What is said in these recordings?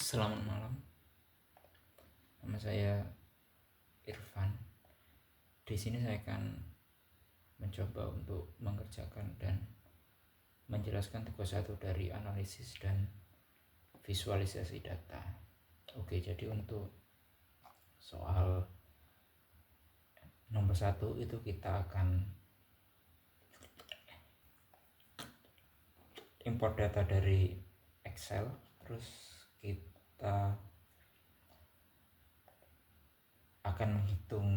Selamat malam, nama saya Irfan. Di sini saya akan mencoba untuk mengerjakan dan menjelaskan tugas satu dari analisis dan visualisasi data. Oke, jadi untuk soal nomor 1 itu kita akan import data dari Excel, terus kita akan menghitung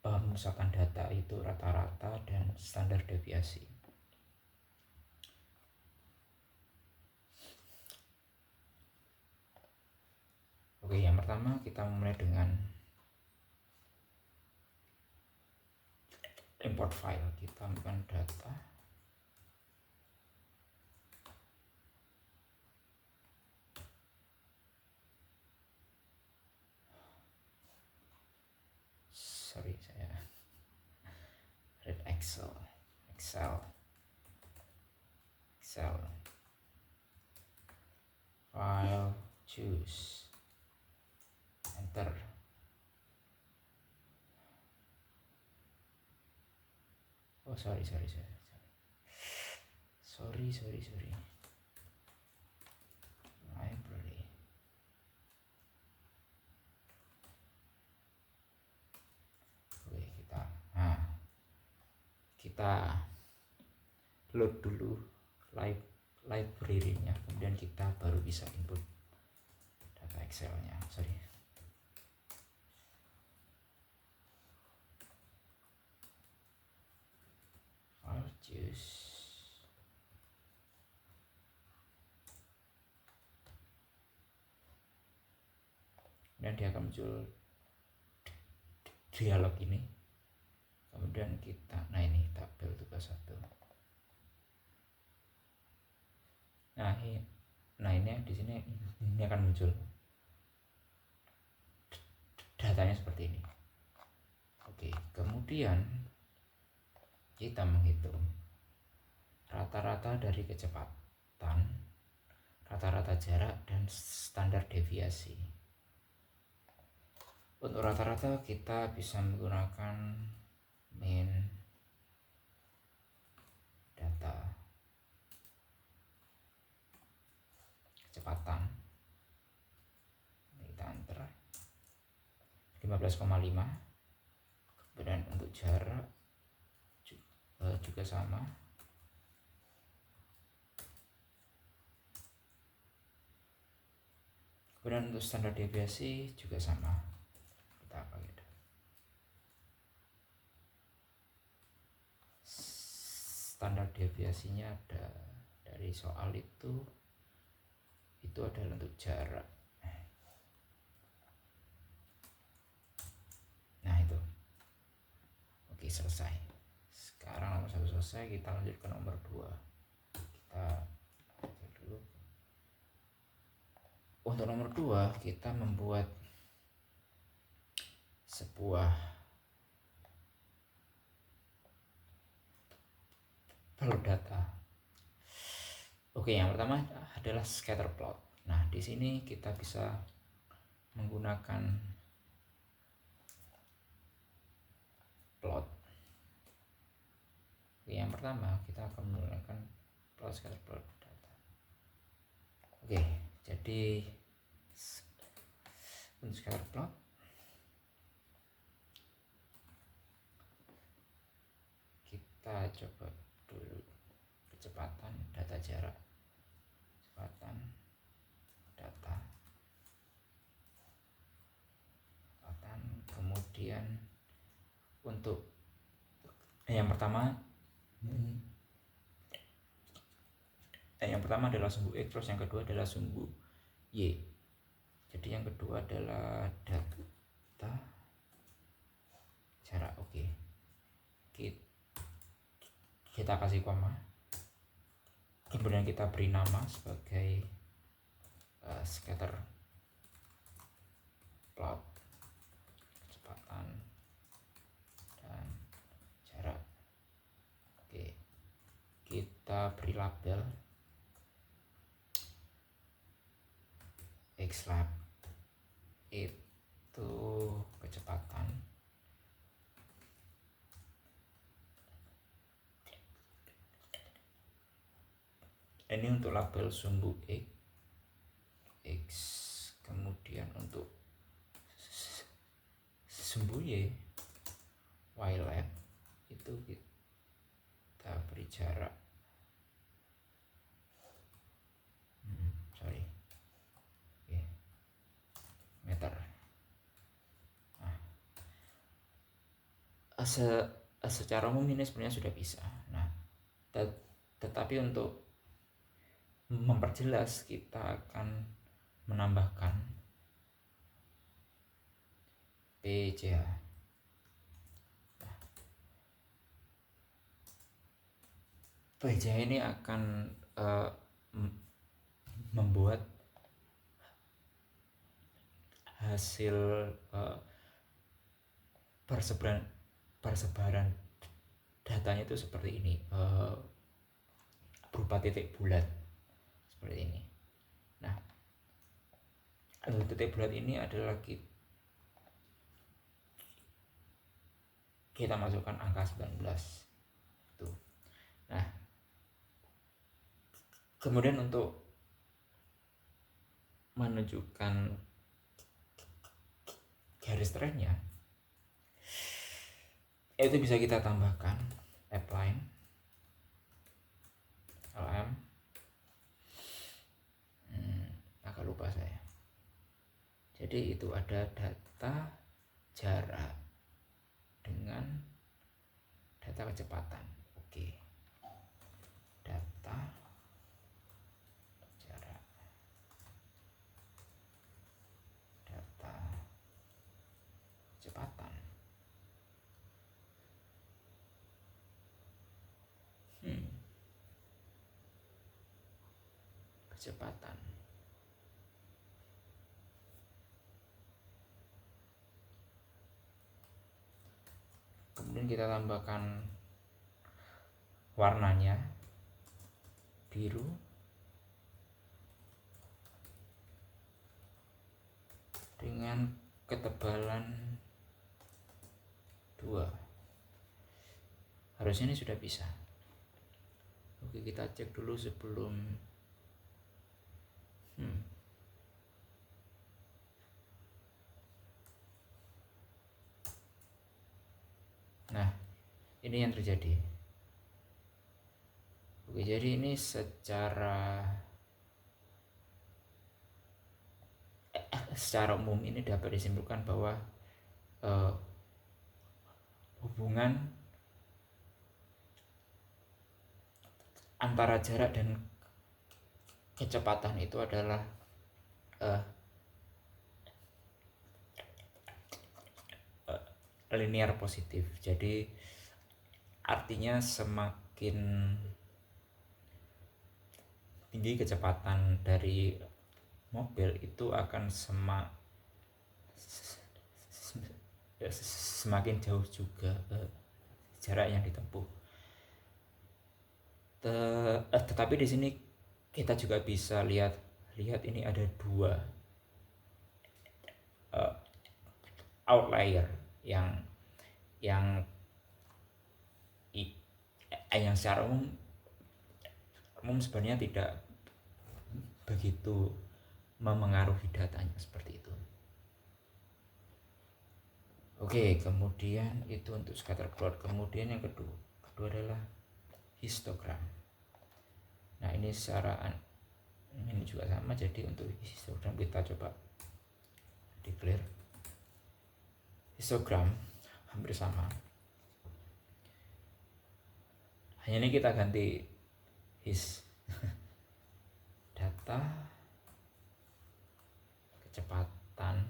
pemusatan data itu rata-rata dan standar deviasi. Oke, yang pertama kita mulai dengan import file. Kita masukkan data, saya read Excel file, choose, enter. Oh, sorry. Library. Oke, kita load dulu library-nya, kemudian kita baru bisa input data Excel-nya. File, choose, kemudian dia akan muncul dialog ini. Kemudian kita, ini tabel tugas 1. Ini di sini ini akan muncul datanya seperti ini. Oke, kemudian kita menghitung rata-rata dari kecepatan, rata-rata jarak, dan standar deviasi. Untuk rata-rata kita bisa menggunakan min data kecepatan, kita enter 15,5. Kemudian untuk jarak juga sama, kemudian untuk standar deviasi juga sama. Kita pakai standar deviasinya ada dari soal itu adalah untuk jarak. Itu oke, selesai. Sekarang nomor 1 selesai, kita lanjut ke nomor 2. Kita cek dulu. Untuk nomor 2 kita membuat sebuah plot data. Oke, yang pertama adalah scatter plot. Di sini kita bisa menggunakan plot. Oke, yang pertama kita akan menggunakan plot scatter plot data. Oke, jadi untuk scatter plot kita coba dulu kecepatan, data jarak, kecepatan, data, kecepatan. Kemudian untuk yang pertama adalah sumbu X, terus yang kedua adalah sumbu Y. Jadi yang kedua adalah data jarak. Oke, kita kasih koma, kemudian kita beri nama sebagai scatter plot kecepatan dan jarak. Oke, kita beri label Xlab itu kecepatan. Ini untuk label sumbu X, kemudian untuk sumbu Y lab itu kita beri jarak meter. Nah, secara umum ini sebenarnya sudah bisa. Nah, tetapi untuk memperjelas kita akan menambahkan PCH. Nah, PCH ini akan membuat hasil persebaran datanya itu seperti ini, berupa titik bulat seperti ini. Nah, titik bulat ini adalah kita masukkan angka 19 itu. Nah, kemudian untuk menunjukkan garis trennya itu bisa kita tambahkan appline LM, agak lupa saya. Jadi itu ada data jarak dengan data kecepatan. Oke, data jarak, data kecepatan. Kecepatan. Kemudian kita tambahkan warnanya biru, dengan ketebalan 2. Harusnya ini sudah bisa. Oke, kita cek dulu sebelum Nah, ini yang terjadi. Oke, jadi ini secara umum ini dapat disimpulkan bahwa hubungan antara jarak dan kecepatan itu adalah linear positif. Jadi artinya semakin tinggi kecepatan dari mobil itu akan semakin jauh juga jarak yang ditempuh. Tetapi di sini kita juga bisa lihat ini ada 2 outlier yang secara umum sebenarnya tidak begitu memengaruhi datanya seperti itu. Oke, kemudian itu untuk scatter plot. Kemudian yang kedua adalah histogram. Nah, ini ini juga sama. Jadi untuk histogram kita coba declare histogram hampir sama. Hanya ini kita ganti data kecepatan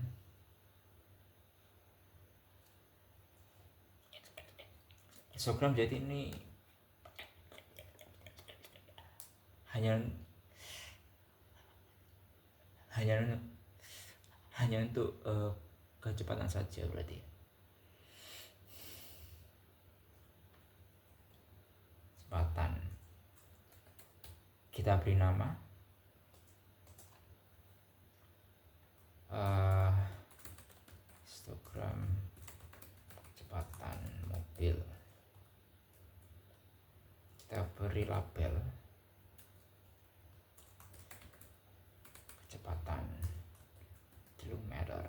histogram. Jadi ini hanya untuk kecepatan saja berarti. Kecepatan kita beri nama histogram kecepatan mobil, kita beri label kecepatan kilometer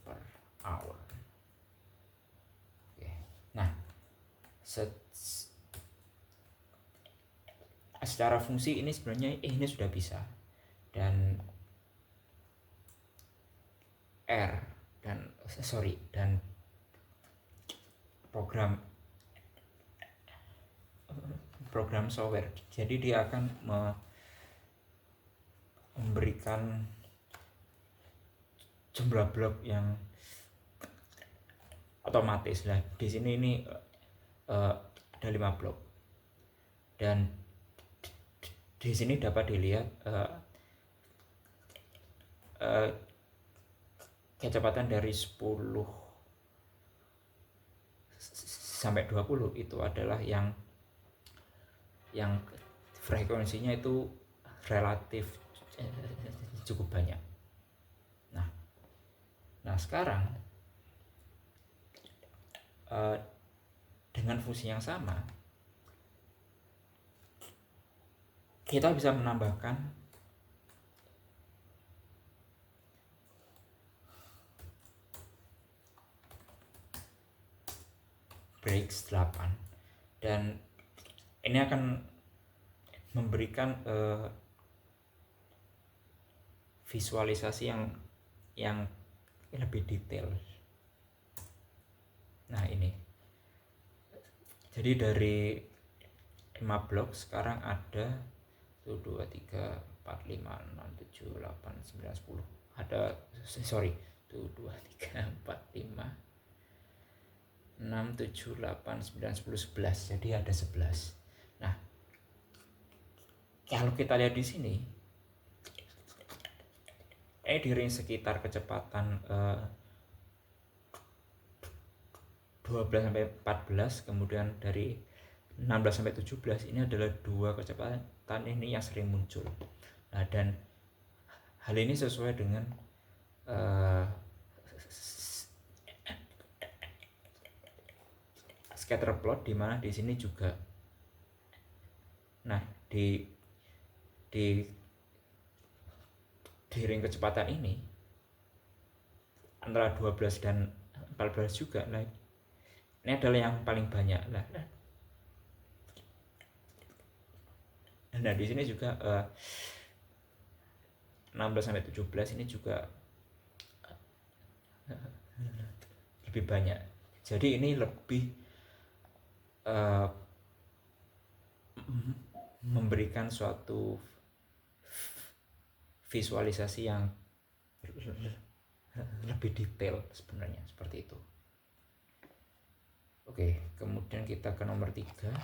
per hour. Oke. Nah, secara fungsi ini sebenarnya ini sudah bisa, dan dan program software. Jadi dia akan memberikan jumlah blok yang otomatis lah. Di sini ini ada 5 blok, dan di sini dapat dilihat kecepatan dari 10 sampai 20 itu adalah yang frekuensinya itu relatif cukup banyak. Nah sekarang dengan fungsi yang sama kita bisa menambahkan breaks 8, dan ini akan memberikan visualisasi yang lebih detail. Nah ini, jadi dari 5 blok sekarang ada 1, 2, 3, 4, 5, 6, 7, 8, 9, 10. Ada 1, 2, 3, 4, 5, 6, 7, 8, 9, 10, 11. Jadi ada 11. Nah, kalau kita lihat di sini, di range sekitar kecepatan 12 sampai 14, kemudian dari 16 sampai 17 ini adalah 2 kecepatan ini yang sering muncul. Nah, dan hal ini sesuai dengan scatter plot, di mana di sini juga, nah di ring kecepatan ini antara 12 dan 14 juga. Nah, ini adalah yang paling banyak lah. Nah, di sini juga 16 sampai 17 ini juga lebih banyak. Jadi ini lebih memberikan suatu visualisasi yang lebih detail sebenarnya, seperti itu. Oke, kemudian kita ke nomor 3.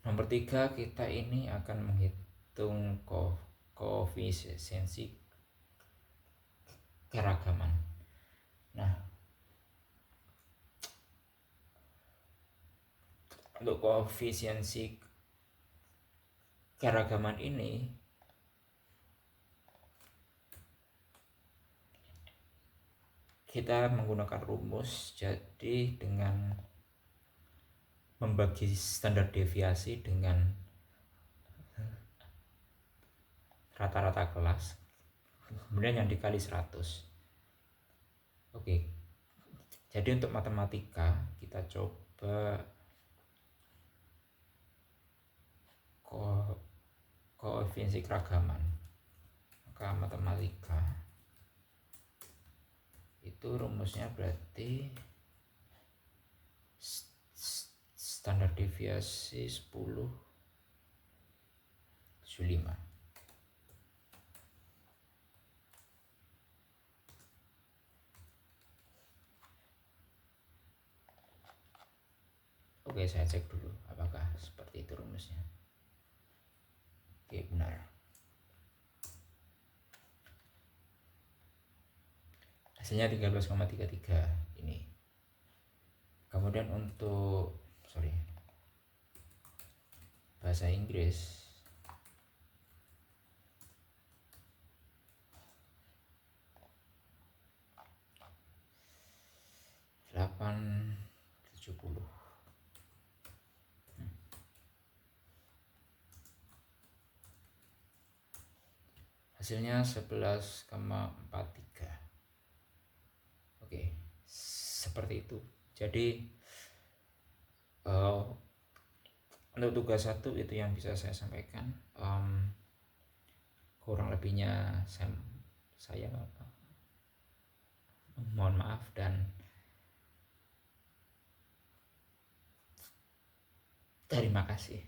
Nomor 3 kita ini akan menghitung koefisiensi keragaman. Nah, untuk koefisiensi keragaman ini kita menggunakan rumus. Jadi dengan membagi standar deviasi dengan rata-rata kelas, kemudian yang dikali 100. Oke, jadi untuk matematika kita coba koefisiensi keragaman. Maka matematika itu rumusnya berarti standar deviasi 10/5. Oke, saya cek dulu apakah seperti itu rumusnya. Oke, benar. Hasilnya 13,33 ini. Kemudian untuk bahasa Inggris, 870. Hasilnya 11,43. Oke, seperti itu. Jadi untuk tugas 1 itu yang bisa saya sampaikan. Kurang lebihnya saya mohon maaf dan terima kasih.